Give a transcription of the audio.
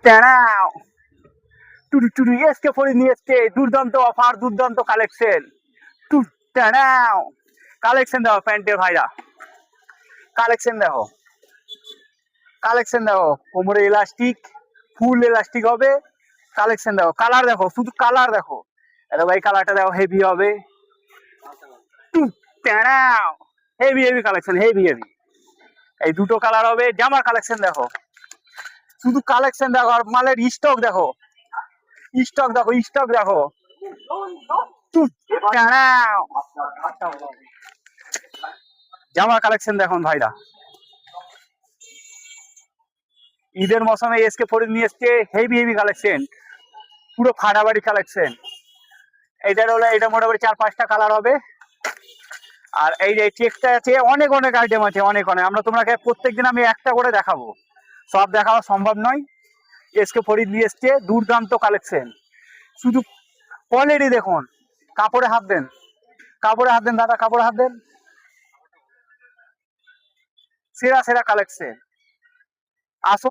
টানাও Tutu Tutu SK ফরি নিয়ে এসছে দুর্দান্ত অফার দুর্দান্ত কালেকশন। টানাও কালেকশন দেখো প্যান্টের ভাইরা, কালেকশন দেখো, কালেকশন দেখো, কোমরে ইলাস্টিক, ফুল ইলাস্টিক হবে। কালেকশন দেখো, কালার দেখো, শুধু কালার দেখো। এটা ভাই কালারটা দেখো, হেভি হবে। টানাও heavy heavy collection, heavy heavy. এই দুটো কালার হবে। জামার কালেকশন দেখো, শুধু কালেকশন দেখো, আর মালের স্টক দেখো, স্টক দেখো, স্টক দেখো। টানাও জামার কালেকশন দেখুন ভাইরা, ঈদের মৌসুমে এসকে ফরিদ নিয়ে এসছে হেভি হেভি কালেকশন, পুরো ফাটাবাড়ি কালেকশন। এইটার হলো, এটা মোটামুটি 4-5টা কালার হবে। আর এই যে চেকটা আছে, অনেক অনেক আইটেম আছে, অনেক অনেক। আমরা তোমাকে প্রত্যেকদিন আমি একটা করে দেখাবো, সব দেখানো সম্ভব নয়। এসকে ফরিদ নিয়ে এসছে দুর্দান্ত কালেকশন, শুধু কোয়ালিটি দেখুন। কাপড়ে হাত দেন, কাপড়ে হাত দেন দাদা, কাপড়ে হাত দেন। সেরা সেরা কালেকশন। আসো